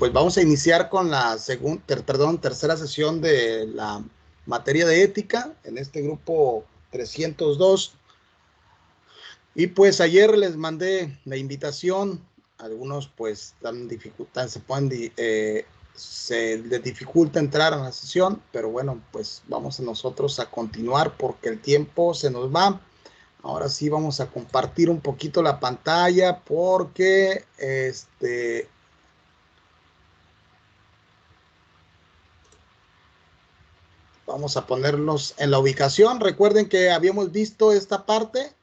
pues vamos a iniciar con la tercera sesión de la materia de ética en este grupo 302. Y pues ayer les mandé la invitación. Algunos pues dan dificultad, se les dificulta entrar a la sesión, pero bueno, pues vamos nosotros a continuar porque el tiempo se nos va. Ahora sí vamos a compartir un poquito la pantalla porque vamos a ponernos en la ubicación. Recuerden que habíamos visto esta parte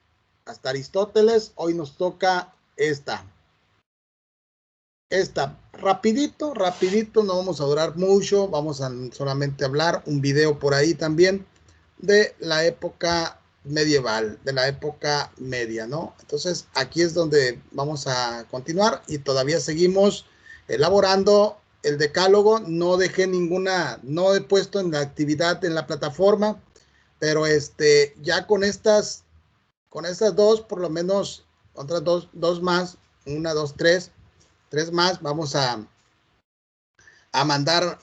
hasta Aristóteles. Hoy nos toca esta. Rapidito, no vamos a durar mucho. Vamos a solamente hablar un video por ahí también de la época medieval, de la época media, ¿no? Entonces aquí es donde vamos a continuar y todavía seguimos elaborando el decálogo. No dejé ninguna, no he puesto en la actividad en la plataforma, pero ya con estas dos, por lo menos otras dos más, una, dos, tres más, vamos a mandar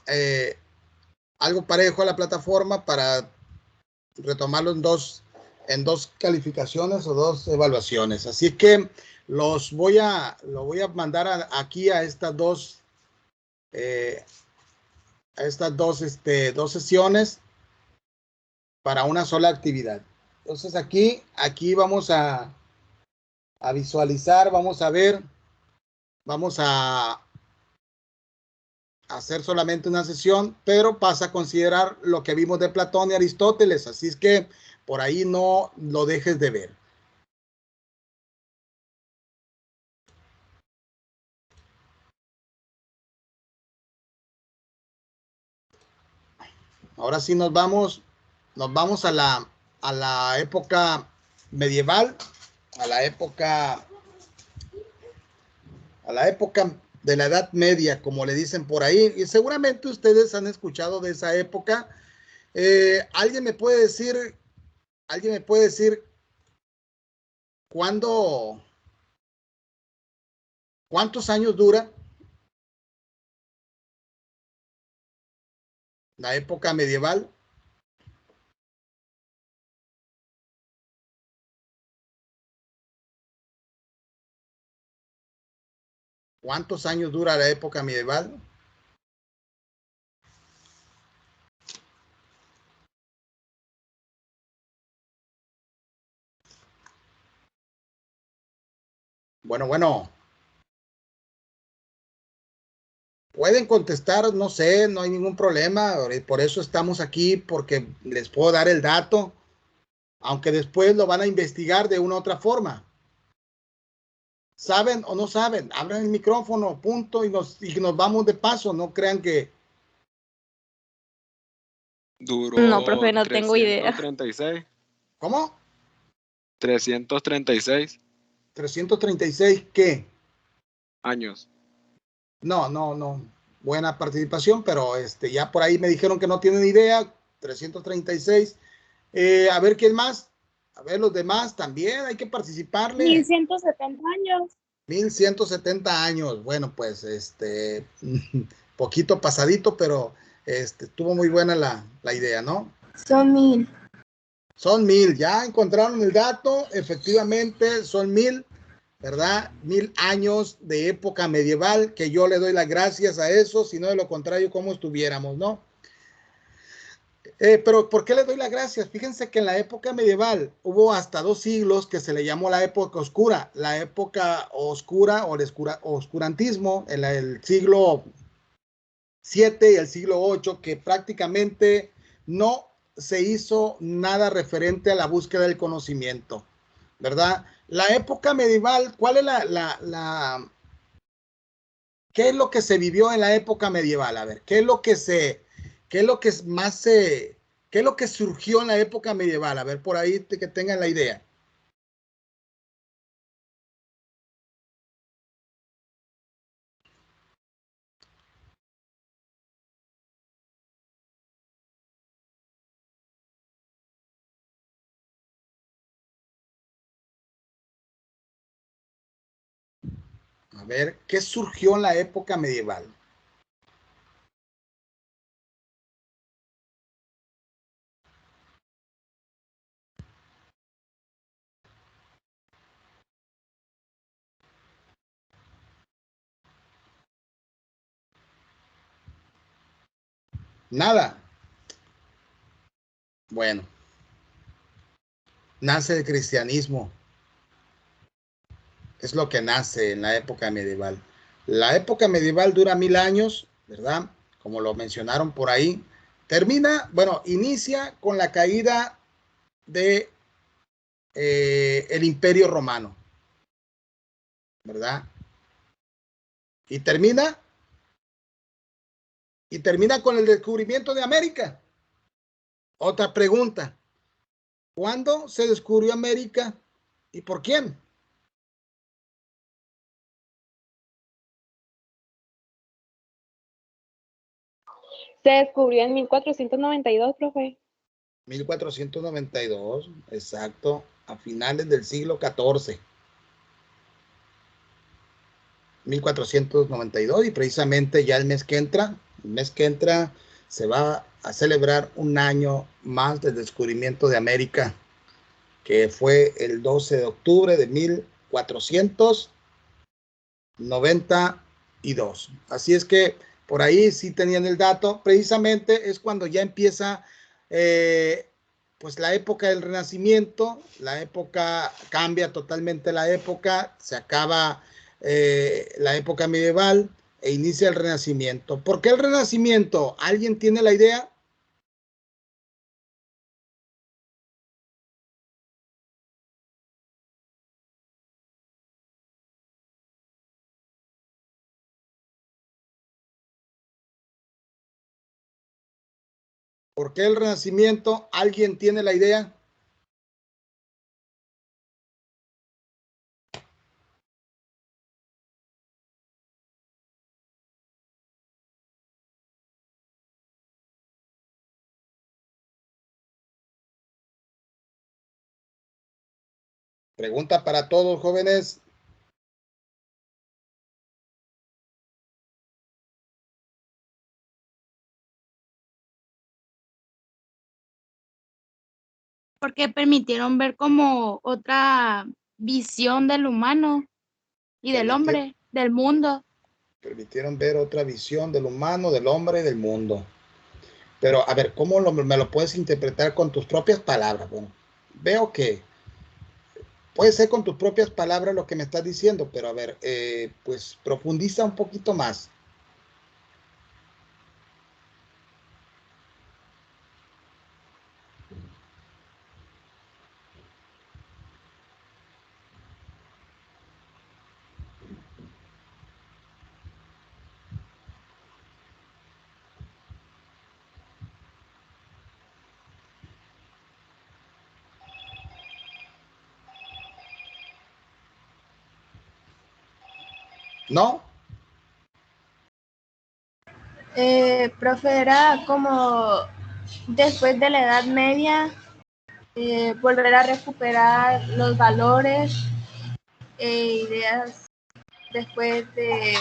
algo parejo a la plataforma para retomarlo en dos calificaciones o dos evaluaciones. Así que lo voy a mandar aquí a estas dos dos sesiones para una sola actividad. Entonces aquí vamos a visualizar, vamos a ver, vamos a hacer solamente una sesión, pero pasa a considerar lo que vimos de Platón y Aristóteles, así es que por ahí no lo dejes de ver. Ahora sí nos vamos a la época medieval, a la época de la Edad Media, como le dicen por ahí, y seguramente ustedes han escuchado de esa época. ¿Alguien me puede decir cuántos años dura la época medieval? ¿Cuántos años dura la época medieval? Bueno, pueden contestar, no sé, no hay ningún problema. Por eso estamos aquí, porque les puedo dar el dato, aunque después lo van a investigar de una u otra forma. ¿Saben o no saben? Abran el micrófono, punto, y nos vamos de paso. No crean que... Duró No, profe, no tengo idea. 336. ¿Cómo? 336 336, ¿qué? años. No. Buena participación, pero ya por ahí me dijeron que no tienen idea. 336. A ver, ¿quién más? A ver, los demás también, hay que participarle. 1170 años. 1170 años. Bueno, pues, poquito pasadito, pero estuvo muy buena la idea, ¿no? Son 1000. Son 1000, ya encontraron el dato, efectivamente son 1000, ¿verdad? 1000 años de época medieval, que yo le doy las gracias a eso, si no de lo contrario, ¿cómo estuviéramos, no? Pero ¿por qué le doy las gracias? Fíjense que en la época medieval hubo hasta 2 siglos que se le llamó la época oscura o el oscurantismo, en el siglo 7 y el siglo 8, que prácticamente no se hizo nada referente a la búsqueda del conocimiento, ¿verdad? La época medieval, ¿cuál es qué es lo que se vivió en la época medieval? A ver, ¿qué es lo que surgió en la época medieval? A ver, por ahí que tengan la idea. A ver, ¿qué surgió en la época medieval? Nada. Bueno, nace el cristianismo. Es lo que nace en la época medieval. La época medieval dura 1000 años, ¿verdad? Como lo mencionaron por ahí. Termina, bueno, inicia con la caída de el Imperio Romano, ¿verdad? Y termina con el descubrimiento de América. Otra pregunta. ¿Cuándo se descubrió América y por quién? Se descubrió en 1492, profe. 1492, exacto, a finales del siglo XIV. 1492 y precisamente ya el mes que entra se va a celebrar un año más del descubrimiento de América, que fue el 12 de octubre de 1492. Así es que por ahí sí tenían el dato. Precisamente es cuando ya empieza pues la época del Renacimiento. La época cambia totalmente, la época se acaba la época medieval e inicia el Renacimiento. ¿Por qué el Renacimiento? ¿Alguien tiene la idea? ¿Por qué el Renacimiento? ¿Alguien tiene la idea? Pregunta para todos, jóvenes. Porque permitieron ver como otra visión del humano y del hombre, del mundo. Permitieron ver otra visión del humano, del hombre y del mundo. Pero, a ver, ¿cómo me lo puedes interpretar con tus propias palabras? Bueno, veo que puede ser con tus propias palabras lo que me estás diciendo, pero a ver, pues profundiza un poquito más. ¿No? Profe, era como después de la Edad Media, volver a recuperar los valores e ideas después de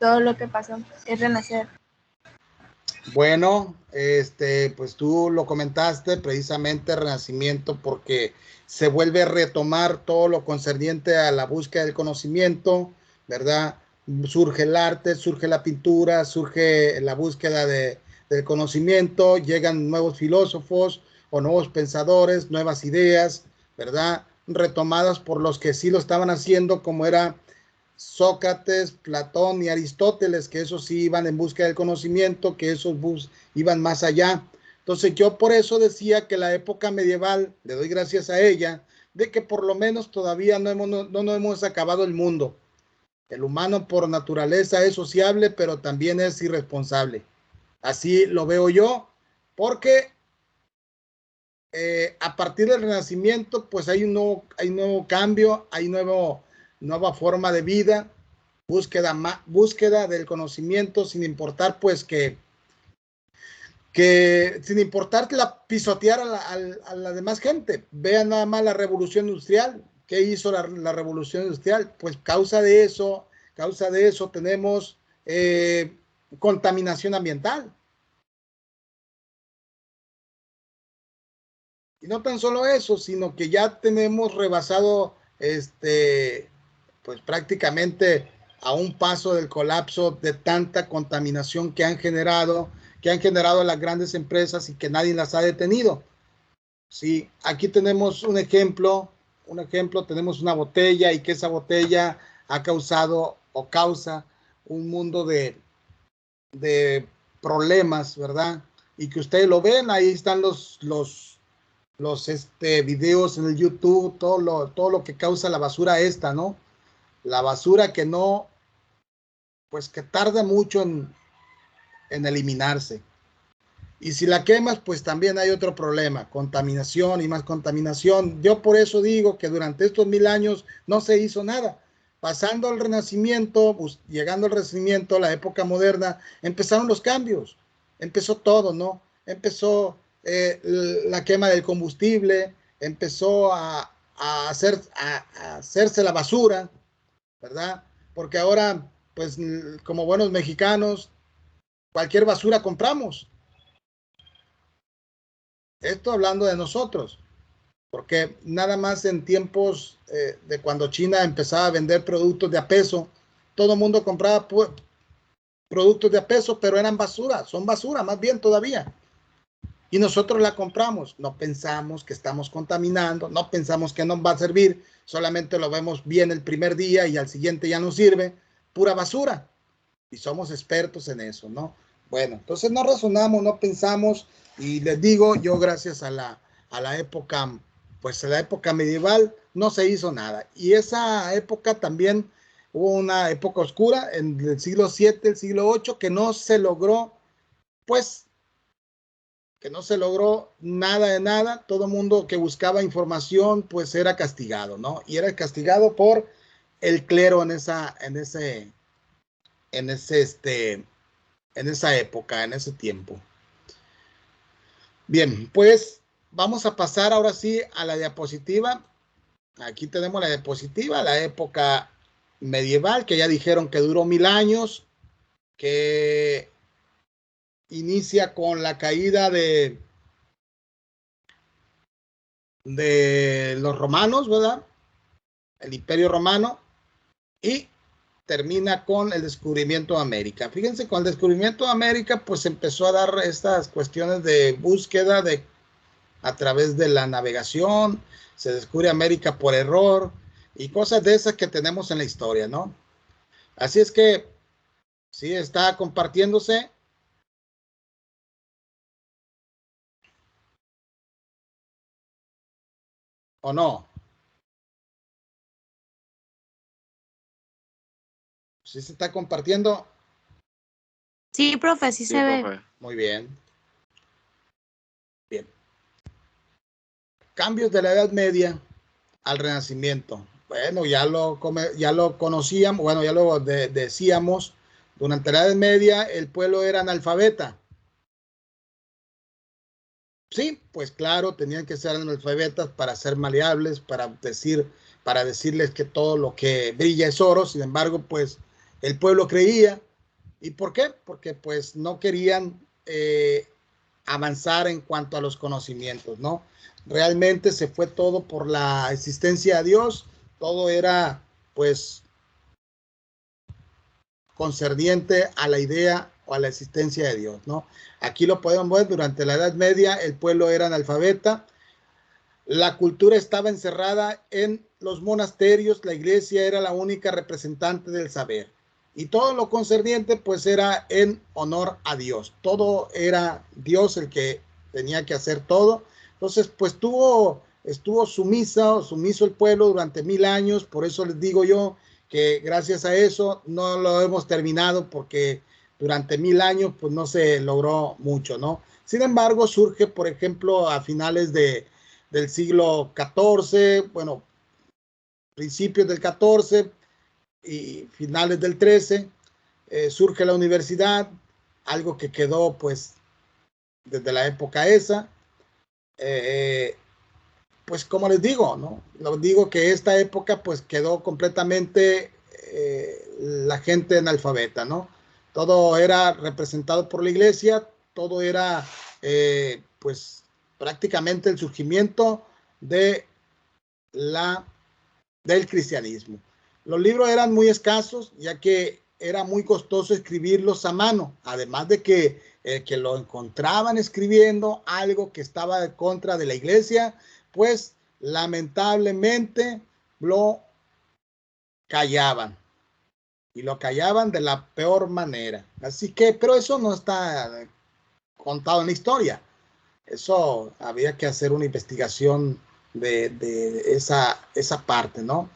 todo lo que pasó, es renacer. Bueno, pues tú lo comentaste, precisamente Renacimiento, porque se vuelve a retomar todo lo concerniente a la búsqueda del conocimiento, ¿verdad? Surge el arte, surge la pintura, surge la búsqueda del conocimiento, llegan nuevos filósofos o nuevos pensadores, nuevas ideas, ¿verdad? Retomadas por los que sí lo estaban haciendo, como era Sócrates, Platón y Aristóteles, que esos sí iban en busca del conocimiento, que esos iban más allá. Entonces yo por eso decía que la época medieval, le doy gracias a ella, de que por lo menos todavía no hemos acabado el mundo. El humano por naturaleza es sociable, pero también es irresponsable. Así lo veo yo, porque a partir del Renacimiento, pues hay un nuevo cambio, hay nueva forma de vida, búsqueda del conocimiento, sin importar pues que sin importar pisotear a la demás gente. Vean nada más la revolución industrial. ¿Qué hizo la revolución industrial? Pues causa de eso tenemos contaminación ambiental. Y no tan solo eso, sino que ya tenemos rebasado pues prácticamente a un paso del colapso de tanta contaminación que han generado las grandes empresas y que nadie las ha detenido. Sí, aquí tenemos un ejemplo, tenemos una botella y que esa botella ha causado o causa un mundo de problemas, ¿verdad? Y que ustedes lo ven, ahí están los videos en el YouTube, todo lo que causa la basura esta, ¿no? La basura que no, pues que tarda mucho en eliminarse. Y si la quemas, pues también hay otro problema, contaminación y más contaminación. Yo por eso digo que durante estos 1000 años no se hizo nada. Pasando al Renacimiento, pues, llegando al Renacimiento, la época moderna, empezaron los cambios. Empezó todo, ¿no? Empezó la quema del combustible, empezó a hacerse la basura, ¿verdad? Porque ahora, pues como buenos mexicanos, cualquier basura compramos. Esto hablando de nosotros, porque nada más en tiempos de cuando China empezaba a vender productos de a peso, todo el mundo compraba productos de a peso, pero eran basura, son basura más bien todavía. Y nosotros la compramos, no pensamos que estamos contaminando, no pensamos que nos va a servir, solamente lo vemos bien el primer día y al siguiente ya no sirve, pura basura. Y somos expertos en eso, ¿no? Bueno, entonces no razonamos, no pensamos, y les digo, yo gracias a la época, pues a la época medieval, no se hizo nada. Y esa época también hubo una época oscura en el siglo VII, el siglo VIII, que no se logró, pues, que no se logró nada de nada. Todo mundo que buscaba información, pues era castigado, ¿no? Y era castigado por el clero en esa época, en ese tiempo. Bien, pues vamos a pasar ahora sí a la diapositiva. Aquí tenemos la diapositiva, la época medieval, que ya dijeron que duró 1000 años, que inicia con la caída de los romanos, ¿verdad? El Imperio Romano, y termina con el descubrimiento de América. Fíjense, con el descubrimiento de América, pues empezó a dar estas cuestiones de búsqueda a través de la navegación, se descubre América por error y cosas de esas que tenemos en la historia, ¿no? Así es que, sí, está compartiéndose. ¿O no? ¿Sí se está compartiendo? Sí, profe, sí se ve. Profe. Muy bien. Bien. Cambios de la Edad Media al Renacimiento. Bueno, ya lo conocíamos, bueno, ya lo decíamos. Durante la Edad Media el pueblo era analfabeta. Sí, pues claro, tenían que ser analfabetas para ser maleables, para decirles que todo lo que brilla es oro. Sin embargo, pues el pueblo creía. ¿Y por qué? Porque pues no querían avanzar en cuanto a los conocimientos, ¿no? Realmente se fue todo por la existencia de Dios, todo era pues concerniente a la idea o a la existencia de Dios, ¿no? Aquí lo podemos ver, durante la Edad Media el pueblo era analfabeta, la cultura estaba encerrada en los monasterios, la iglesia era la única representante del saber. Y todo lo concerniente pues era en honor a Dios. Todo era Dios el que tenía que hacer todo. Entonces pues estuvo sumiso el pueblo durante 1000 años. Por eso les digo yo que gracias a eso no lo hemos terminado, porque durante 1000 años pues no se logró mucho, ¿no? Sin embargo, surge, por ejemplo, a finales del siglo XIV, bueno, principios del XIV y finales del XIII, surge la universidad, algo que quedó pues desde la época esa. Pues como les digo, ¿no? Les digo que esta época pues quedó completamente la gente analfabeta, ¿no? Todo era representado por la iglesia, todo era pues prácticamente el surgimiento del cristianismo. Los libros eran muy escasos, ya que era muy costoso escribirlos a mano, además de que el que lo encontraban escribiendo algo que estaba en contra de la iglesia, pues lamentablemente lo callaban. Y lo callaban de la peor manera. Así que, pero eso no está contado en la historia. Eso había que hacer una investigación de esa parte, ¿no?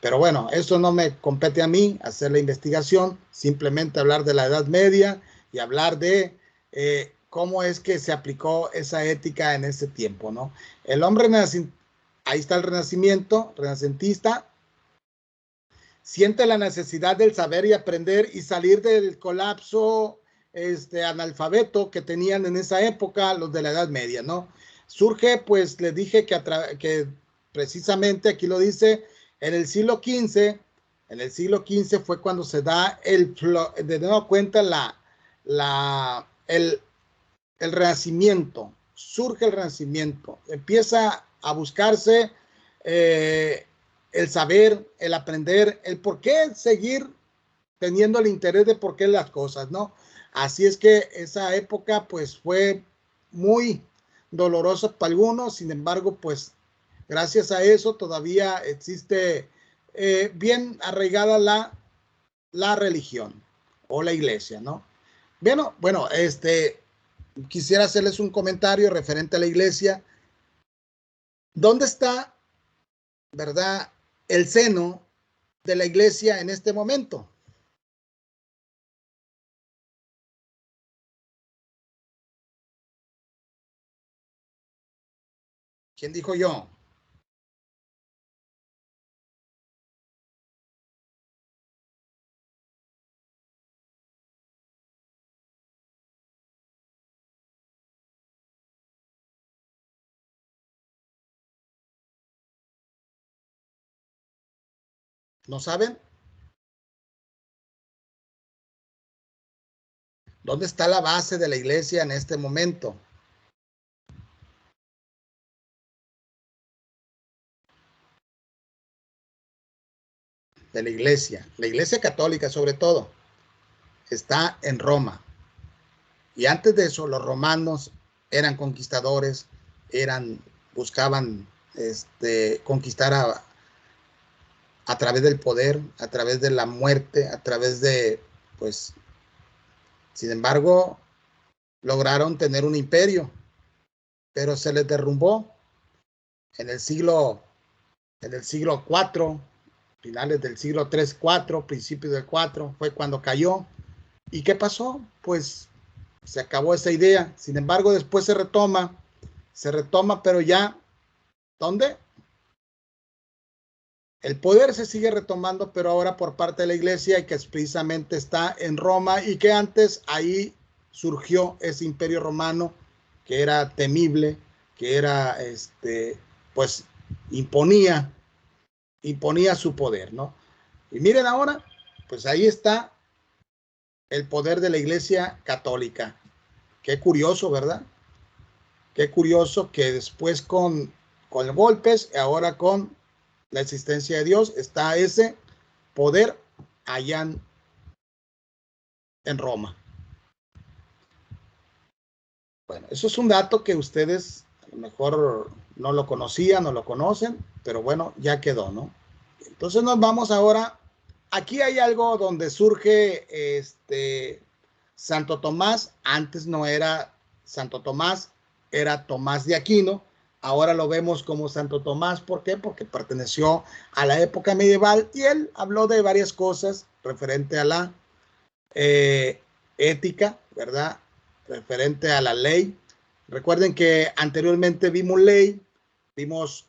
Pero bueno, eso no me compete a mí hacer la investigación, simplemente hablar de la Edad Media y hablar de cómo es que se aplicó esa ética en ese tiempo, ¿no? El hombre, ahí está el renacentista, siente la necesidad del saber y aprender y salir del colapso analfabeto que tenían en esa época los de la Edad Media, ¿no? Surge, pues les dije que precisamente aquí lo dice, en el siglo XV fue cuando se da de nueva cuenta el renacimiento, surge el renacimiento, empieza a buscarse el saber, el aprender, el por qué seguir teniendo el interés de por qué las cosas, ¿no? Así es que esa época pues fue muy dolorosa para algunos, sin embargo, pues gracias a eso todavía existe bien arraigada la religión o la iglesia, ¿no? Bueno, quisiera hacerles un comentario referente a la iglesia. ¿Dónde está, verdad, el seno de la iglesia en este momento? ¿Quién dijo yo? ¿No saben? ¿Dónde está la base de la iglesia en este momento? De la iglesia católica sobre todo, está en Roma. Y antes de eso, los romanos eran conquistadores, buscaban conquistar a través del poder, a través de la muerte, a través de, pues, sin embargo, lograron tener un imperio, pero se les derrumbó en el siglo IV, finales del siglo III, IV, principios del IV, fue cuando cayó. ¿Y qué pasó? Pues se acabó esa idea. Sin embargo, después se retoma, pero ya, ¿dónde? El poder se sigue retomando, pero ahora por parte de la iglesia, y que precisamente está en Roma, y que antes ahí surgió ese imperio romano que era temible, que era, pues, imponía su poder, ¿no? Y miren ahora, pues ahí está el poder de la iglesia católica. Qué curioso, ¿verdad? Qué curioso que después con golpes, ahora con la existencia de Dios, está ese poder allá en Roma. Bueno, eso es un dato que ustedes a lo mejor no lo conocían, no lo conocen, pero bueno, ya quedó, ¿no? Entonces nos vamos ahora. Aquí hay algo donde surge Santo Tomás. Antes no era Santo Tomás, era Tomás de Aquino. Ahora lo vemos como Santo Tomás. ¿Por qué? Porque perteneció a la época medieval y él habló de varias cosas referente a la ética, ¿verdad? Referente a la ley. Recuerden que anteriormente vimos ley, vimos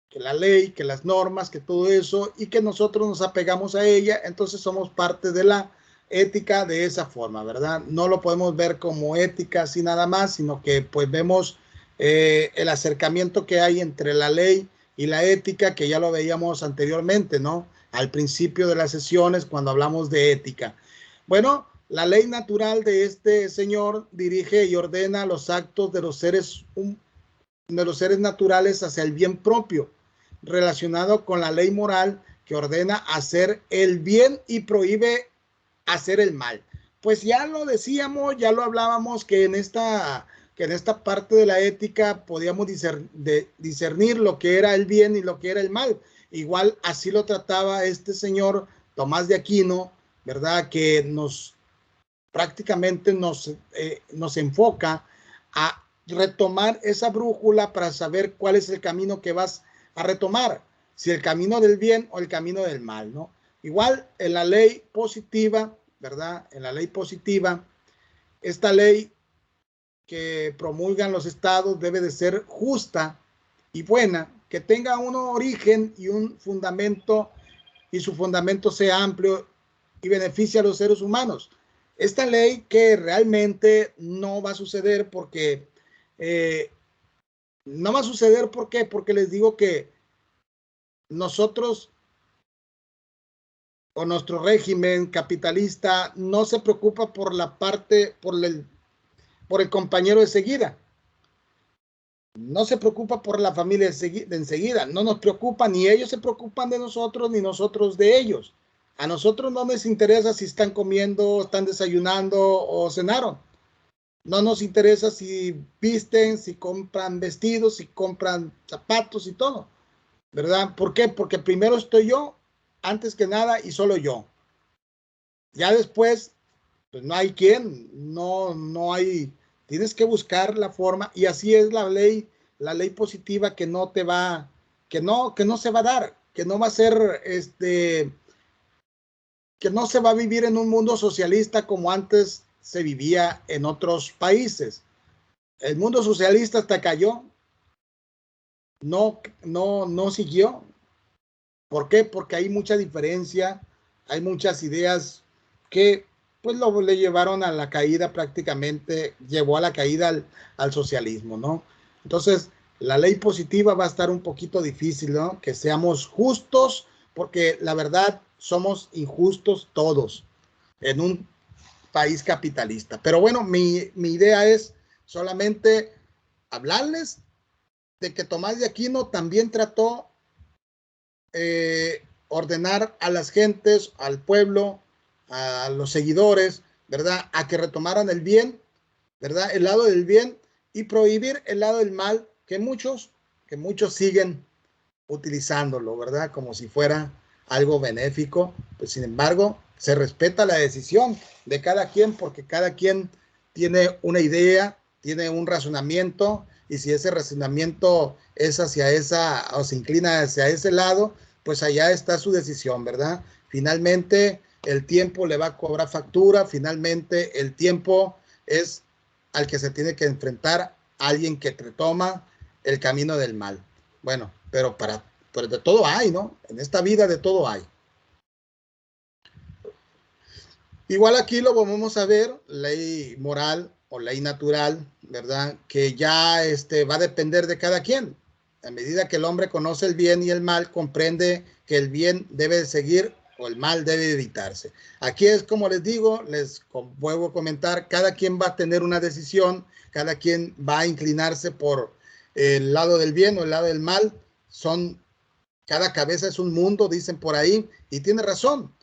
que la ley, que las normas, que todo eso, y que nosotros nos apegamos a ella, entonces somos parte de la ética de esa forma, ¿verdad? No lo podemos ver como ética así nada más, sino que pues vemos el acercamiento que hay entre la ley y la ética, que ya lo veíamos anteriormente, ¿no? Al principio de las sesiones cuando hablamos de ética. Bueno, la ley natural de este señor dirige y ordena los actos de los seres naturales hacia el bien propio, relacionado con la ley moral que ordena hacer el bien y prohíbe hacer el mal. Pues ya lo decíamos, ya lo hablábamos, que en esta parte de la ética podíamos discernir lo que era el bien y lo que era el mal. Igual así lo trataba este señor Tomás de Aquino, ¿verdad? Que prácticamente nos enfoca a retomar esa brújula para saber cuál es el camino que vas a retomar, si el camino del bien o el camino del mal, ¿no? Igual en la ley positiva, ¿verdad? En la ley positiva, esta ley que promulgan los estados debe de ser justa y buena, que tenga un origen y un fundamento, y su fundamento sea amplio y beneficie a los seres humanos. Esta ley que realmente no va a suceder porque no va a suceder, ¿por qué? Porque les digo que nosotros o nuestro régimen capitalista no se preocupa por la parte, por el compañero de seguida. No se preocupa por la familia de enseguida. No nos preocupa, ni ellos se preocupan de nosotros, ni nosotros de ellos. A nosotros no nos interesa si están comiendo, están desayunando o cenaron. No nos interesa si visten, si compran vestidos, si compran zapatos y todo, ¿verdad? ¿Por qué? Porque primero estoy yo, antes que nada, y solo yo. Ya después, pues no hay quien, no hay, tienes que buscar la forma, y así es la ley positiva, que no te va, que no se va a dar, que no va a ser, que no se va a vivir en un mundo socialista como antes se vivía en otros países. El mundo socialista hasta cayó, no siguió. ¿Por qué? Porque hay mucha diferencia, hay muchas ideas que pues le llevaron a la caída, prácticamente llevó a la caída al socialismo, ¿no? Entonces, la ley positiva va a estar un poquito difícil, ¿no? Que seamos justos, porque la verdad somos injustos todos en un país capitalista. Pero bueno, mi idea es solamente hablarles de que Tomás de Aquino también trató ordenar a las gentes, al pueblo, a los seguidores, ¿verdad? A que retomaran el bien, ¿verdad? El lado del bien, y prohibir el lado del mal, que muchos siguen utilizándolo, ¿verdad? Como si fuera algo benéfico. Pues sin embargo, se respeta la decisión de cada quien, porque cada quien tiene una idea, tiene un razonamiento, y si ese razonamiento es hacia esa, o se inclina hacia ese lado, pues allá está su decisión, ¿verdad? Finalmente el tiempo le va a cobrar factura, finalmente el tiempo es al que se tiene que enfrentar alguien que retoma el camino del mal. Bueno, pero de todo hay, ¿no? En esta vida de todo hay. Igual aquí lo vamos a ver, ley moral o ley natural, ¿verdad? Que ya va a depender de cada quien. A medida que el hombre conoce el bien y el mal, comprende que el bien debe seguir o el mal debe evitarse. Aquí es como les digo, les vuelvo a comentar, cada quien va a tener una decisión, cada quien va a inclinarse por el lado del bien o el lado del mal. Cada cabeza es un mundo, dicen por ahí, y tiene razón,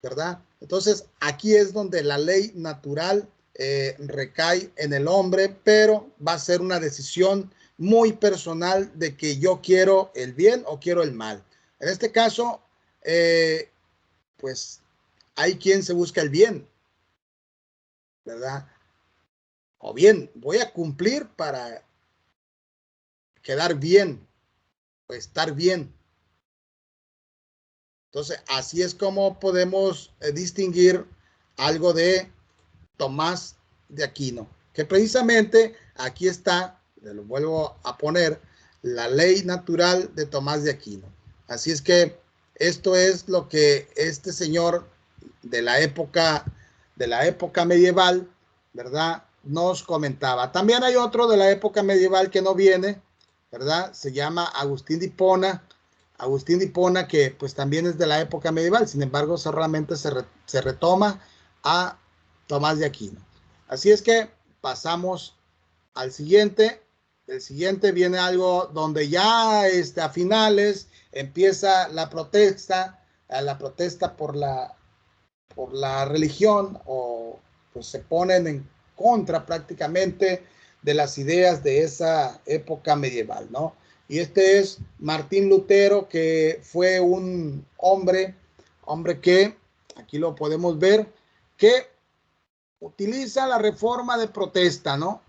¿verdad? Entonces, aquí es donde la ley natural recae en el hombre, pero va a ser una decisión muy personal de que yo quiero el bien o quiero el mal. En este caso, pues hay quien se busca el bien, ¿verdad? O bien, voy a cumplir para quedar bien o estar bien. Entonces, así es como podemos distinguir algo de Tomás de Aquino, que precisamente aquí está, lo vuelvo a poner, la ley natural de Tomás de Aquino. Así es que esto es lo que este señor de la época medieval, ¿verdad?, nos comentaba. También hay otro de la época medieval que no viene, ¿verdad? Se llama Agustín de Hipona. Agustín de Hipona, que pues también es de la época medieval, sin embargo solamente se retoma a Tomás de Aquino. Así es que pasamos al siguiente. El siguiente viene algo donde ya a finales empieza la protesta a la protesta por la religión, o pues se ponen en contra prácticamente de las ideas de esa época medieval, ¿no? Y este es Martín Lutero, que fue un hombre que, aquí lo podemos ver, que utiliza la reforma de protesta, ¿no?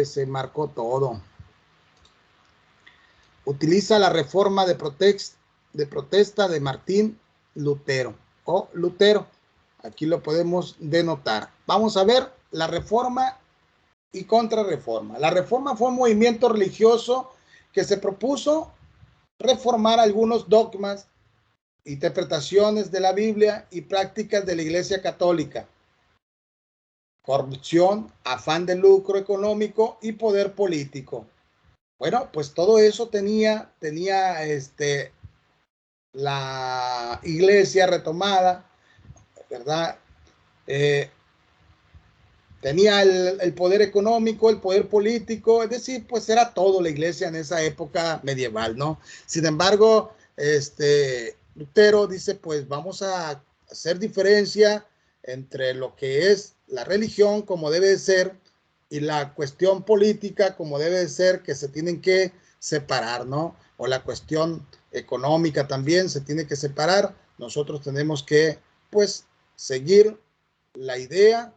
Se marcó todo. Utiliza la reforma de protesta de Martín Lutero, o Lutero. Aquí lo podemos denotar. Vamos a ver la reforma y contrarreforma. La reforma fue un movimiento religioso que se propuso reformar algunos dogmas, interpretaciones de la Biblia y prácticas de la Iglesia Católica. Corrupción, afán de lucro económico y poder político. Bueno, pues todo eso tenía la iglesia retomada, ¿verdad? Tenía el poder económico, el poder político, es decir, pues era todo la iglesia en esa época medieval, ¿no? Sin embargo, Lutero dice, pues vamos a hacer diferencia entre lo que es la religión como debe de ser y la cuestión política como debe de ser, que se tienen que separar, ¿no? O la cuestión económica también se tiene que separar. Nosotros tenemos que, pues, seguir la idea,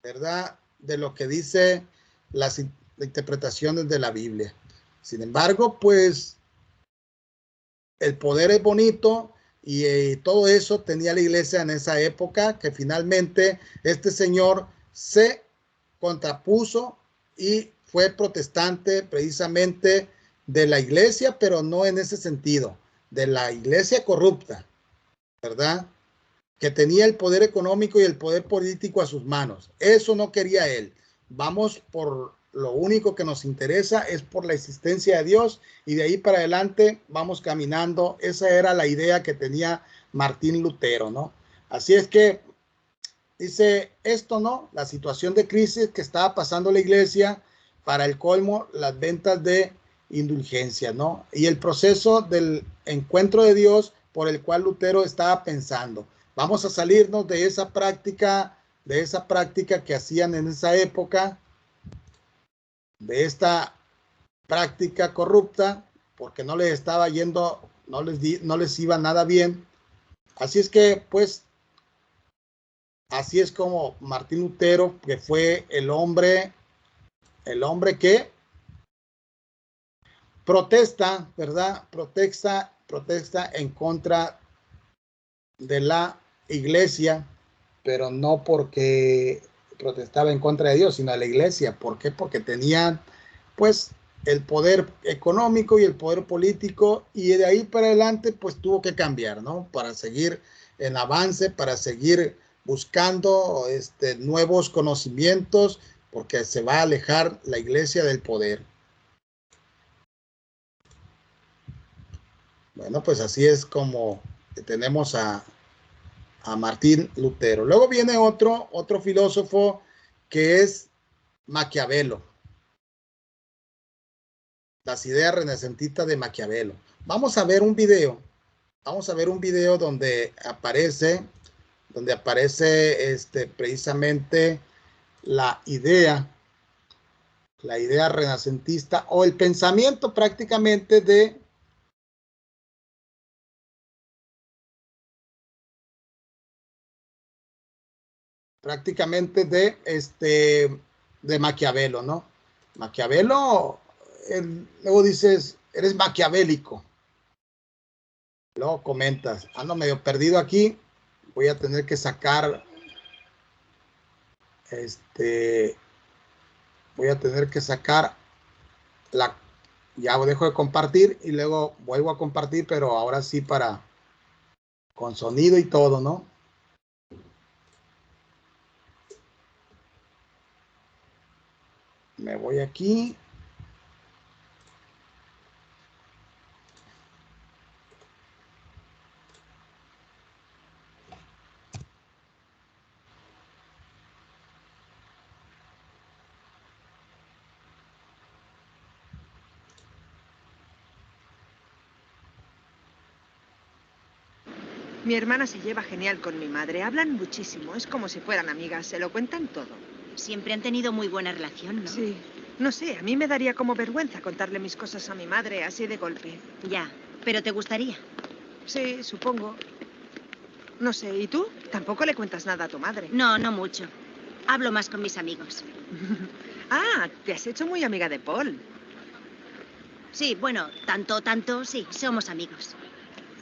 ¿verdad?, de lo que dice las interpretaciones de la Biblia. Sin embargo, pues el poder es bonito y todo eso tenía la iglesia en esa época, que finalmente este señor se contrapuso y fue protestante precisamente de la iglesia, pero no en ese sentido, de la iglesia corrupta, ¿verdad?, que tenía el poder económico y el poder político a sus manos. Eso no quería él. Vamos por lo único que nos interesa, es por la existencia de Dios, y de ahí para adelante vamos caminando. Esa era la idea que tenía Martín Lutero, ¿no? Así es que dice esto, ¿no? La situación de crisis que estaba pasando la iglesia, para el colmo, las ventas de indulgencia, ¿no? Y el proceso del encuentro de Dios por el cual Lutero estaba pensando. Vamos a salirnos de esa práctica que hacían en esa época, de esta práctica corrupta, porque no les estaba yendo, no les iba nada bien. Así es que, pues, así es como Martín Lutero, que fue el hombre que protesta, ¿verdad? Protesta en contra de la iglesia, pero no porque protestaba en contra de Dios, sino de la iglesia. ¿Por qué? Porque tenían, pues, el poder económico y el poder político, y de ahí para adelante, pues, tuvo que cambiar, ¿no? Para seguir en avance, para seguir buscando nuevos conocimientos, porque se va a alejar la iglesia del poder. Bueno, pues así es como tenemos a Martín Lutero. Luego viene otro filósofo, que es Maquiavelo. Las ideas renacentistas de Maquiavelo. Vamos a ver un video. Donde aparece precisamente la idea renacentista, o el pensamiento prácticamente de de Maquiavelo, ¿no? Maquiavelo, luego dices, eres maquiavélico. Luego comentas, ando medio perdido aquí, voy a tener que sacar ya dejo de compartir y luego vuelvo a compartir, pero ahora sí con sonido y todo, ¿no? Me voy aquí. Mi hermana se lleva genial con mi madre. Hablan muchísimo. Es como si fueran amigas. Se lo cuentan todo. Siempre han tenido muy buena relación, ¿no? Sí. No sé, a mí me daría como vergüenza contarle mis cosas a mi madre así de golpe. Ya, pero ¿te gustaría? Sí, supongo. No sé, ¿y tú? Tampoco le cuentas nada a tu madre. No, no mucho. Hablo más con mis amigos. Ah, te has hecho muy amiga de Paul. Sí, bueno, sí, somos amigos.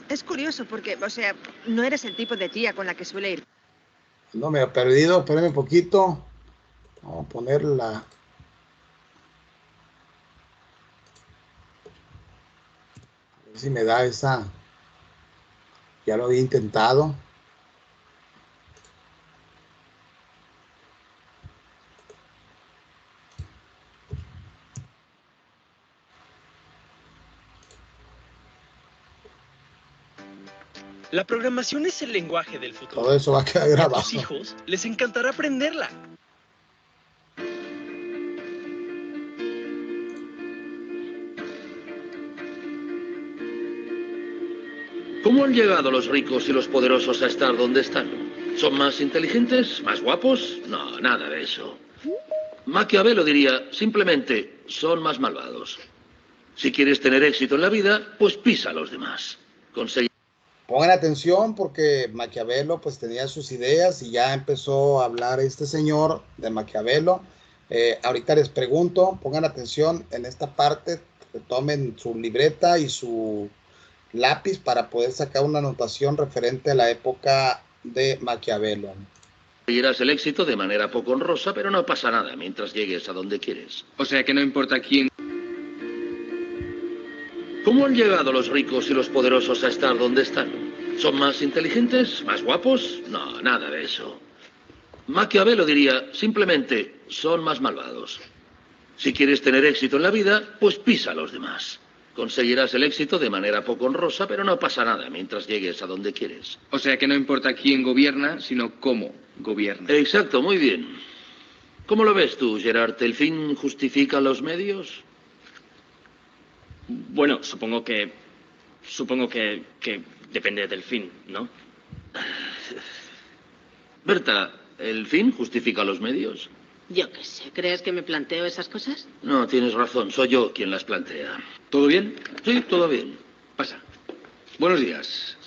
Es curioso porque, o sea, no eres el tipo de tía con la que suele ir. No me he perdido, espérame un poquito. Vamos a poner la... A ver si me da esa... Ya lo había intentado. La programación es el lenguaje del futuro. Todo eso va a quedar A grabado. tus hijos les encantará aprenderla. ¿Cómo han llegado los ricos y los poderosos a estar donde están? ¿Son más inteligentes? ¿Más guapos? No, nada de eso. Maquiavelo diría, simplemente, son más malvados. Si quieres tener éxito en la vida, pues pisa a los demás. Pongan atención porque Maquiavelo pues tenía sus ideas y ya empezó a hablar este señor de Maquiavelo. Ahorita les pregunto, pongan atención en esta parte, que tomen su libreta y su lápiz para poder sacar una anotación referente a la época de Maquiavelo. Conseguirás el éxito de manera poco honrosa, pero no pasa nada mientras llegues a donde quieres. O sea que no importa quién. ¿Cómo han llegado los ricos y los poderosos a estar donde están? ¿Son más inteligentes? ¿Más guapos? No, nada de eso. Maquiavelo diría, simplemente, son más malvados. Si quieres tener éxito en la vida, pues pisa a los demás. Conseguirás el éxito de manera poco honrosa, pero no pasa nada mientras llegues a donde quieres. O sea que no importa quién gobierna, sino cómo gobierna. Exacto, muy bien. ¿Cómo lo ves tú, Gerard? ¿El fin justifica los medios? Bueno, supongo que depende del fin, ¿no? Berta, ¿el fin justifica los medios? Yo qué sé, ¿crees que me planteo esas cosas? No, tienes razón, soy yo quien las plantea. ¿Todo bien? Sí, todo bien. Pasa. Buenos días.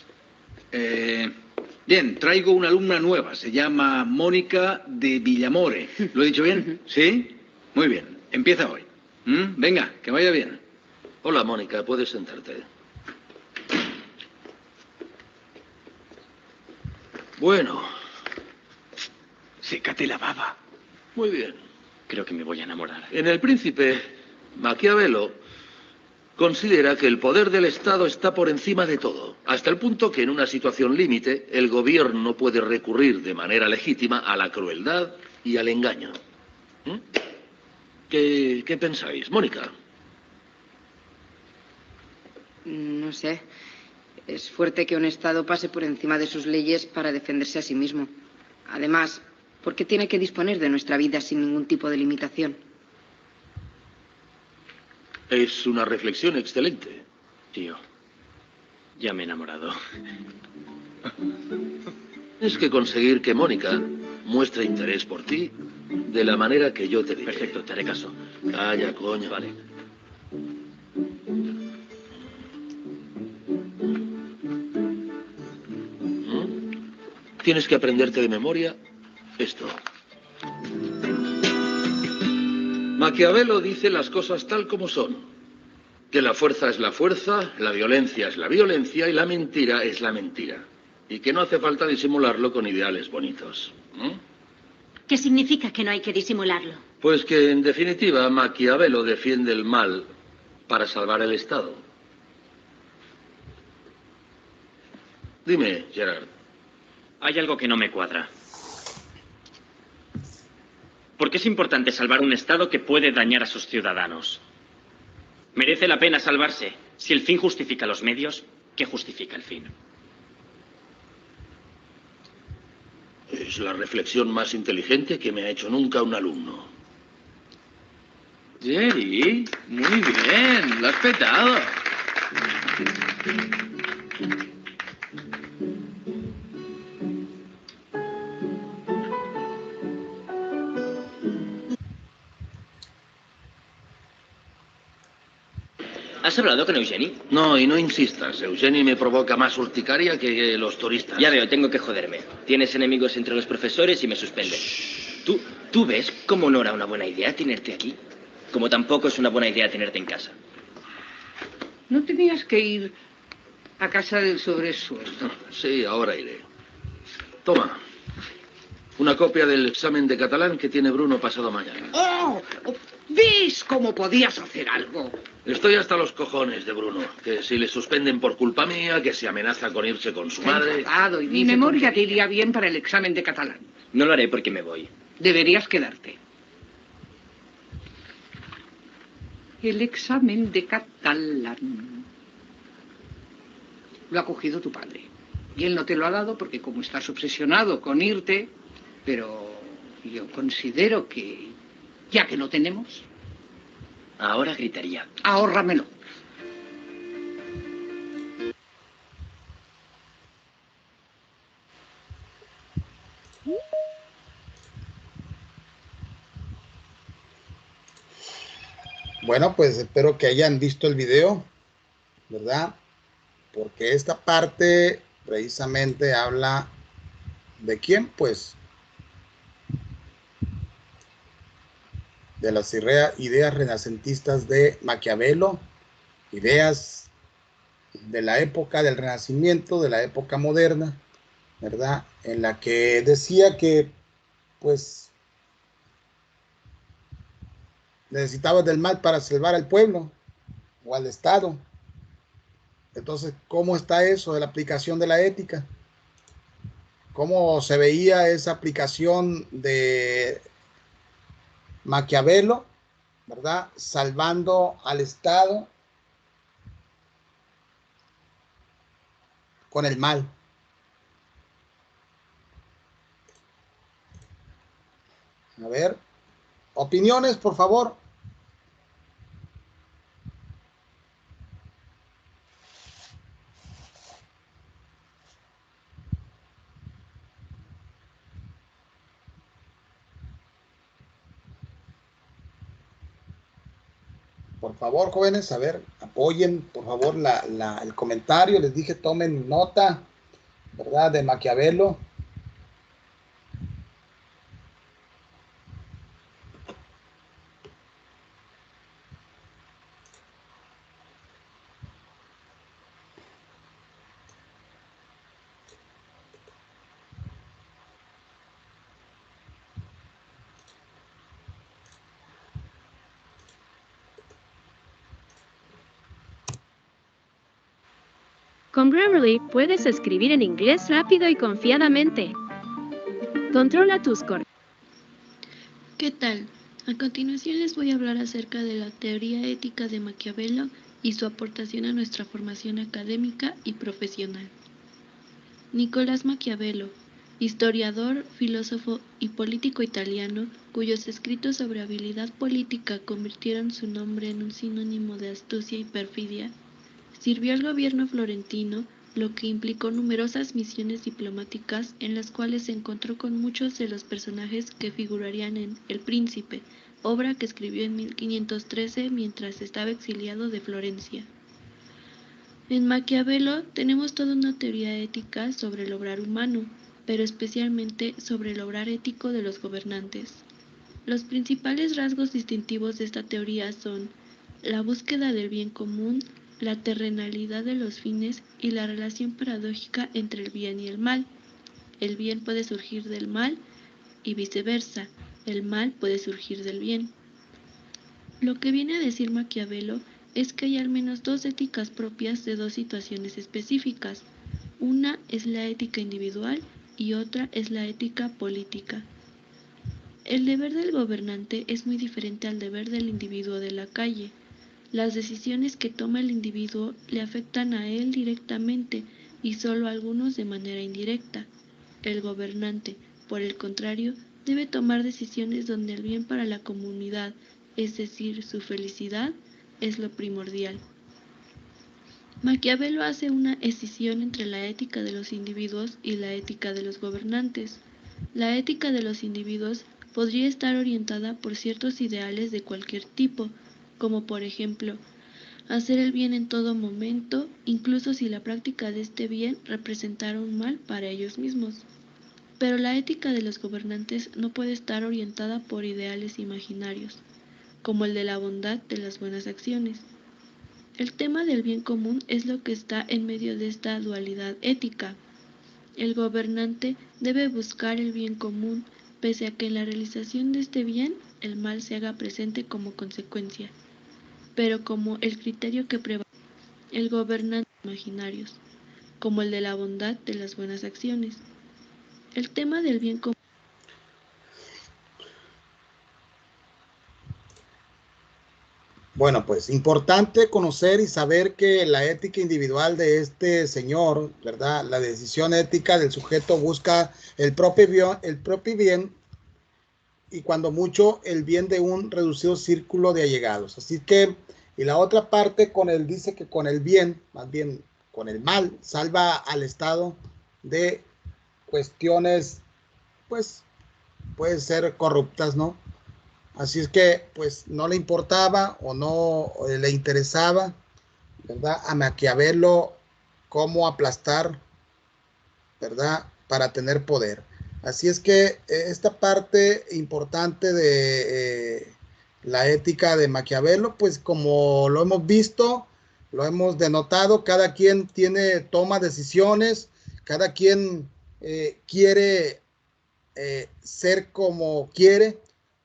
Bien, traigo una alumna nueva, se llama Mónica de Villamore. ¿Lo he dicho bien? ¿Sí? Muy bien, empieza hoy. Venga, que vaya bien. Hola, Mónica, puedes sentarte. Bueno. Sécate la baba. Muy bien. Creo que me voy a enamorar. En El Príncipe, Maquiavelo considera que el poder del Estado está por encima de todo, hasta el punto que en una situación límite el gobierno puede recurrir de manera legítima a la crueldad y al engaño. ¿Qué pensáis, Mónica? No sé. Es fuerte que un Estado pase por encima de sus leyes para defenderse a sí mismo. Además, ¿por qué tiene que disponer de nuestra vida sin ningún tipo de limitación? Es una reflexión excelente. Tío, ya me he enamorado. Tienes que conseguir que Mónica muestre interés por ti de la manera que yo te diré. Perfecto, te haré caso. Calla, coño. Vale. Tienes que aprenderte de memoria esto. Maquiavelo dice las cosas tal como son. Que la fuerza es la fuerza, la violencia es la violencia y la mentira es la mentira. Y que no hace falta disimularlo con ideales bonitos. ¿Qué significa que no hay que disimularlo? Pues que, en definitiva, Maquiavelo defiende el mal para salvar el Estado. Dime, Gerard. Hay algo que no me cuadra. ¿Por qué es importante salvar un Estado que puede dañar a sus ciudadanos? ¿Merece la pena salvarse? Si el fin justifica los medios, ¿qué justifica el fin? Es la reflexión más inteligente que me ha hecho nunca un alumno. Jerry, muy bien, lo has petado. ¿Has hablado con Eugenie? No, y no insistas. Eugenie me provoca más urticaria que los turistas. Ya veo, tengo que joderme. Tienes enemigos entre los profesores y me suspenden. ¿Tú ves cómo no era una buena idea tenerte aquí? Como tampoco es una buena idea tenerte en casa. ¿No tenías que ir a casa del sobresueldo? Sí, ahora iré. Toma. Una copia del examen de catalán que tiene Bruno pasado mañana. ¡Oh! ¿Ves cómo podías hacer algo? Estoy hasta los cojones de Bruno. Que si le suspenden por culpa mía, que se amenaza con irse con su madre. Enfadado y mi memoria te iría bien para el examen de catalán. No lo haré porque me voy. Deberías quedarte. El examen de catalán lo ha cogido tu padre. Y él no te lo ha dado porque como estás obsesionado con irte, pero yo considero que, ya que no tenemos... Ahora gritaría. Ahórramelo. Bueno, pues espero que hayan visto el video, ¿verdad? Porque esta parte precisamente habla de quién, pues de las ideas renacentistas de Maquiavelo, ideas de la época del Renacimiento, de la época moderna, ¿verdad? En la que decía que, pues, necesitaba del mal para salvar al pueblo o al Estado. Entonces, ¿cómo está eso de la aplicación de la ética? ¿Cómo se veía esa aplicación de Maquiavelo, ¿verdad? Salvando al Estado con el mal. A ver, opiniones, por favor. Por favor, jóvenes, a ver, apoyen, por favor, el comentario. Les dije, tomen nota, ¿verdad? De Maquiavelo. Con Grammarly puedes escribir en inglés rápido y confiadamente. Controla tus cortes. ¿Qué tal? A continuación les voy a hablar acerca de la teoría ética de Maquiavelo y su aportación a nuestra formación académica y profesional. Nicolás Maquiavelo, historiador, filósofo y político italiano, cuyos escritos sobre habilidad política convirtieron su nombre en un sinónimo de astucia y perfidia, sirvió al gobierno florentino, lo que implicó numerosas misiones diplomáticas en las cuales se encontró con muchos de los personajes que figurarían en El Príncipe, obra que escribió en 1513 mientras estaba exiliado de Florencia. En Maquiavelo tenemos toda una teoría ética sobre el obrar humano, pero especialmente sobre el obrar ético de los gobernantes. Los principales rasgos distintivos de esta teoría son la búsqueda del bien común, la terrenalidad de los fines y la relación paradójica entre el bien y el mal. El bien puede surgir del mal y viceversa, el mal puede surgir del bien. Lo que viene a decir Maquiavelo es que hay al menos dos éticas propias de dos situaciones específicas. Una es la ética individual y otra es la ética política. El deber del gobernante es muy diferente al deber del individuo de la calle. Las decisiones que toma el individuo le afectan a él directamente y solo a algunos de manera indirecta. El gobernante, por el contrario, debe tomar decisiones donde el bien para la comunidad, es decir, su felicidad, es lo primordial. Maquiavelo hace una escisión entre la ética de los individuos y la ética de los gobernantes. La ética de los individuos podría estar orientada por ciertos ideales de cualquier tipo, como por ejemplo, hacer el bien en todo momento, incluso si la práctica de este bien representara un mal para ellos mismos. Pero la ética de los gobernantes no puede estar orientada por ideales imaginarios, como el de la bondad de las buenas acciones. El tema del bien común es lo que está en medio de esta dualidad ética. El gobernante debe buscar el bien común, pese a que en la realización de este bien el mal se haga presente como consecuencia, pero como el criterio que prevalece. El gobernante imaginarios, como el de la bondad de las buenas acciones. El tema del bien común. Bueno, pues importante conocer y saber que la ética individual de este señor, ¿verdad? La decisión ética del sujeto busca el propio bien y cuando mucho el bien de un reducido círculo de allegados. Así que, y la otra parte con él dice que con el bien, más bien con el mal, salva al Estado de cuestiones, pues, pueden ser corruptas, ¿no? Así es que, pues, no le importaba o no le interesaba, ¿verdad? A Maquiavelo cómo aplastar, ¿verdad? Para tener poder. Así es que esta parte importante de la ética de Maquiavelo, pues como lo hemos visto, lo hemos denotado, cada quien toma decisiones, cada quien quiere ser como quiere,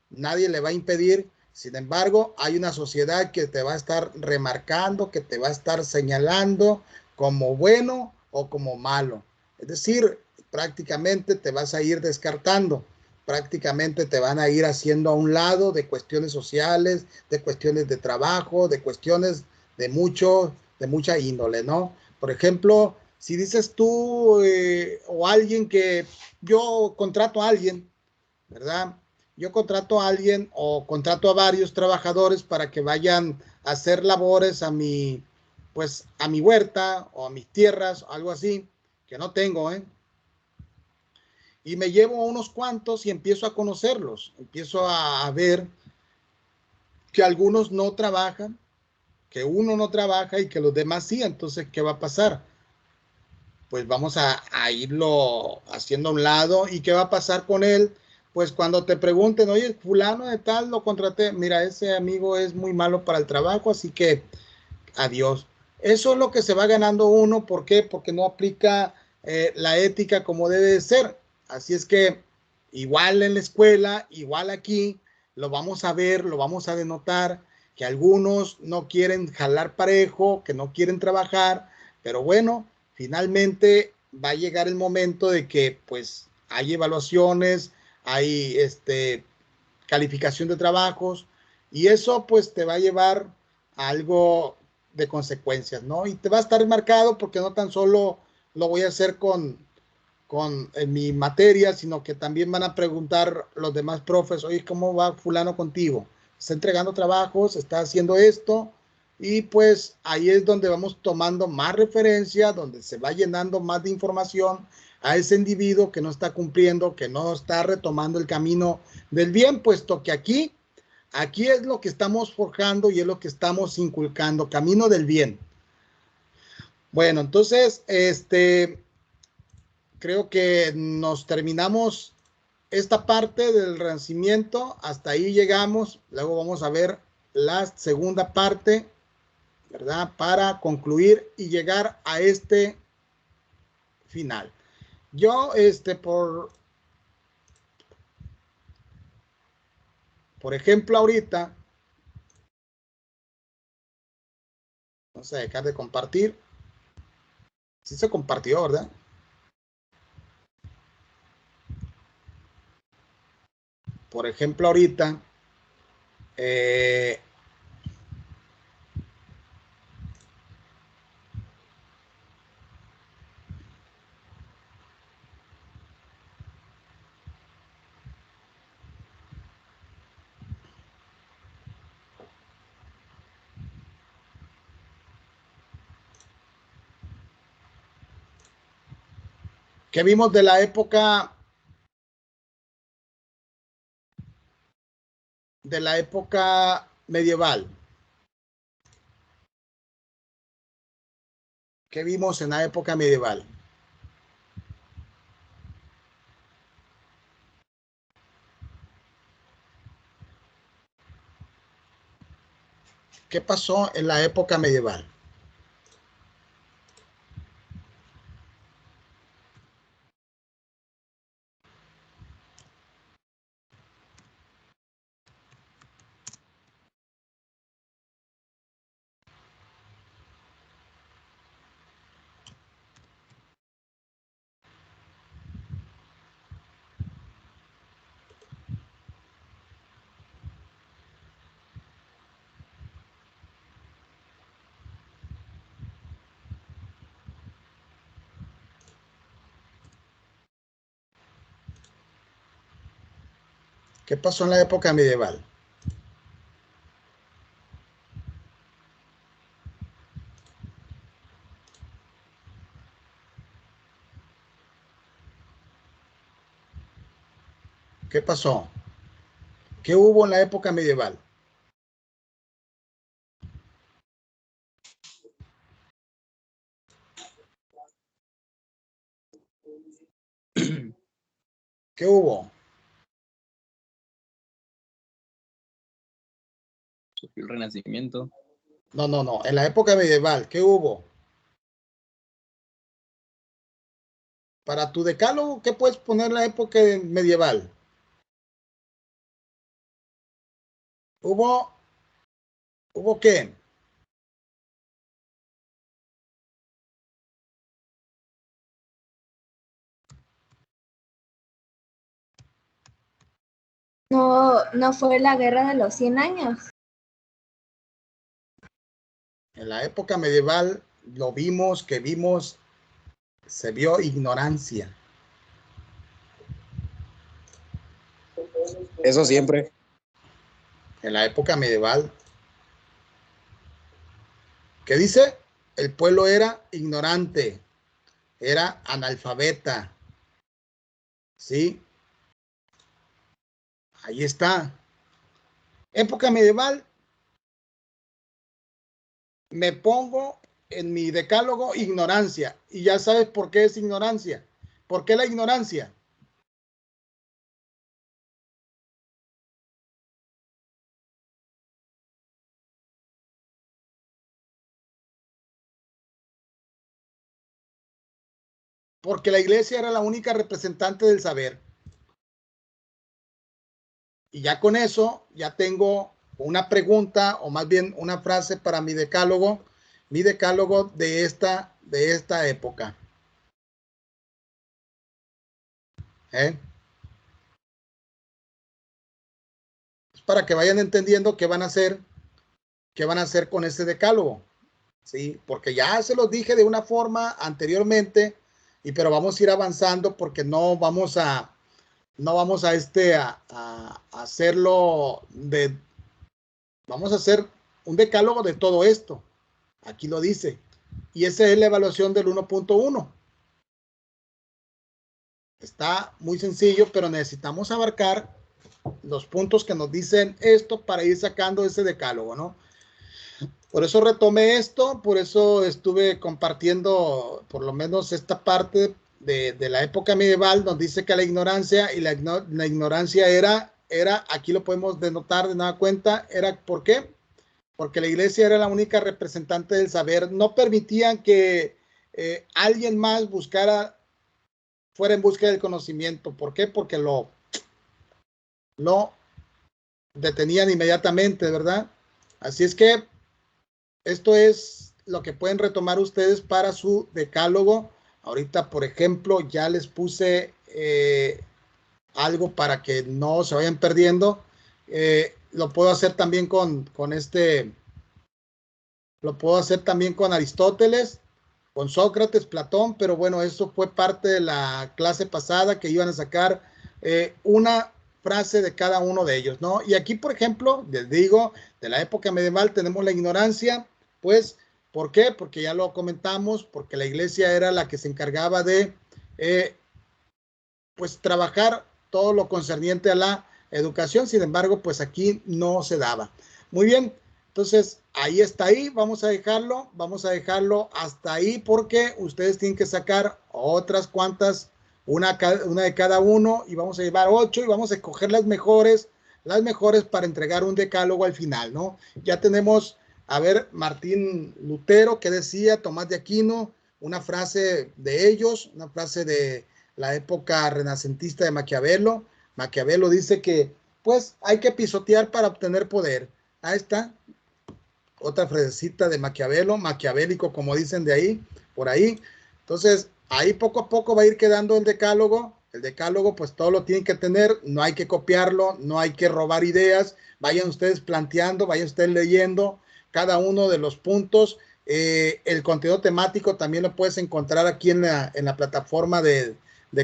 nadie le va a impedir. Sin embargo, hay una sociedad que te va a estar remarcando, que te va a estar señalando como bueno o como malo. Es decir, prácticamente te vas a ir descartando, prácticamente te van a ir haciendo a un lado de cuestiones sociales, de cuestiones de trabajo, de cuestiones de mucha índole, ¿no? Por ejemplo, si dices tú o alguien que yo contrato a alguien, ¿verdad? Yo contrato a alguien o contrato a varios trabajadores para que vayan a hacer labores a mi huerta o a mis tierras, algo así, que no tengo, ¿eh? Y me llevo a unos cuantos y empiezo a conocerlos, empiezo a ver que algunos no trabajan, que uno no trabaja y que los demás sí. Entonces, ¿qué va a pasar? Pues vamos a irlo haciendo a un lado. ¿Y qué va a pasar con él? Pues cuando te pregunten, oye, fulano de tal lo contraté, mira, ese amigo es muy malo para el trabajo, así que adiós. Eso es lo que se va ganando uno. ¿Por qué? Porque no aplica la ética como debe de ser. Así es que igual en la escuela, igual aquí, lo vamos a ver, lo vamos a denotar, que algunos no quieren jalar parejo, que no quieren trabajar, pero bueno, finalmente va a llegar el momento de que pues hay evaluaciones, hay calificación de trabajos y eso pues te va a llevar a algo de consecuencias, ¿no? Y te va a estar marcado porque no tan solo lo voy a hacer en mi materia, sino que también van a preguntar los demás profes, oye, ¿cómo va fulano contigo? ¿Está entregando trabajos? ¿Está haciendo esto? Y pues ahí es donde vamos tomando más referencia, donde se va llenando más de información a ese individuo que no está cumpliendo, que no está retomando el camino del bien, puesto que aquí es lo que estamos forjando y es lo que estamos inculcando, camino del bien. Bueno, entonces, creo que nos terminamos esta parte del Renacimiento, hasta ahí llegamos, luego vamos a ver la segunda parte, ¿verdad? Para concluir y llegar a este final. Yo, por ejemplo, ahorita, vamos a dejar de compartir. Sí se compartió, ¿verdad? Por ejemplo, ahorita, que vimos de la época medieval. ¿Qué vimos en la época medieval? ¿Qué pasó en la época medieval? ¿Qué pasó en la época medieval? ¿Qué pasó? ¿Qué hubo en la época medieval? ¿Qué hubo? El Renacimiento. No. En la época medieval, ¿qué hubo? Para tu decálogo, ¿qué puedes poner en la época medieval? ¿Hubo qué? No fue la guerra de los 100 años. En la época medieval lo vimos, se vio ignorancia. Eso siempre. En la época medieval, ¿qué dice? El pueblo era ignorante, era analfabeta. ¿Sí? Ahí está. Época medieval, me pongo en mi decálogo ignorancia. Y ya sabes por qué es ignorancia. ¿Por qué la ignorancia? Porque la iglesia era la única representante del saber. Y ya con eso, ya tengo una pregunta, o más bien una frase para mi decálogo de esta época. Para que vayan entendiendo qué van a hacer con este decálogo. ¿Sí? Porque ya se los dije de una forma anteriormente, pero vamos a ir avanzando porque no vamos a hacerlo vamos a hacer un decálogo de todo esto. Aquí lo dice. Y esa es la evaluación del 1.1. Está muy sencillo, pero necesitamos abarcar los puntos que nos dicen esto para ir sacando ese decálogo, ¿no? Por eso retomé esto, por eso estuve compartiendo por lo menos esta parte de la época medieval, donde dice que la ignorancia y la ignorancia era, aquí lo podemos denotar de nada cuenta, era ¿por qué? Porque la iglesia era la única representante del saber, no permitían que alguien más fuera en busca del conocimiento. ¿Por qué? Porque lo detenían inmediatamente, ¿verdad? Así es que esto es lo que pueden retomar ustedes para su decálogo. Ahorita, por ejemplo, ya les puse algo para que no se vayan perdiendo. Lo puedo hacer también lo puedo hacer también con Aristóteles, con Sócrates, Platón, pero bueno, eso fue parte de la clase pasada, que iban a sacar una frase de cada uno de ellos, ¿no? Y aquí, por ejemplo, les digo, de la época medieval tenemos la ignorancia, pues, ¿por qué? Porque ya lo comentamos, porque la iglesia era la que se encargaba de, pues, trabajar todo lo concerniente a la educación, sin embargo, pues aquí no se daba. Muy bien, Entonces, ahí está ahí, vamos a dejarlo hasta ahí porque ustedes tienen que sacar otras cuantas, una de cada uno y vamos a llevar 8 y vamos a escoger las mejores para entregar un decálogo al final, ¿no? Ya tenemos, a ver, Martín Lutero, que decía, Tomás de Aquino, una frase de ellos, una frase de la época renacentista de Maquiavelo. Maquiavelo dice que, pues, hay que pisotear para obtener poder. Ahí está. Otra frasecita de Maquiavelo, maquiavélico, como dicen de ahí, por ahí. Entonces, ahí poco a poco va a ir quedando el decálogo. El decálogo, pues todo lo tienen que tener, no hay que copiarlo, no hay que robar ideas. Vayan ustedes planteando, vayan ustedes leyendo cada uno de los puntos. El contenido temático también lo puedes encontrar aquí en la plataforma de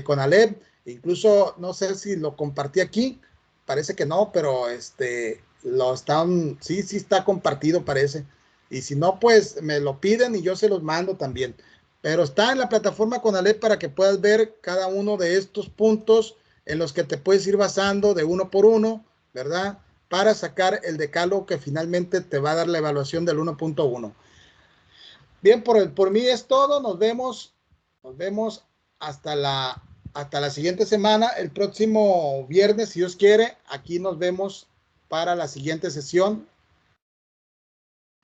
CONALEP. Incluso, no sé si lo compartí aquí, parece que no, pero sí está compartido, parece. Y si no, pues me lo piden y yo se los mando también. Pero está en la plataforma CONALEP para que puedas ver cada uno de estos puntos en los que te puedes ir basando de uno por uno, ¿verdad? Para sacar el decálogo que finalmente te va a dar la evaluación del 1.1. Bien, por mí es todo. Nos vemos hasta la siguiente semana. El próximo viernes, si Dios quiere, aquí nos vemos para la siguiente sesión,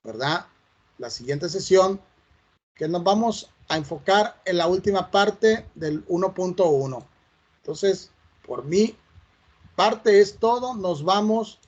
¿verdad? La siguiente sesión que nos vamos a enfocar en la última parte del 1.1. Entonces, por mi parte es todo. Nos vamos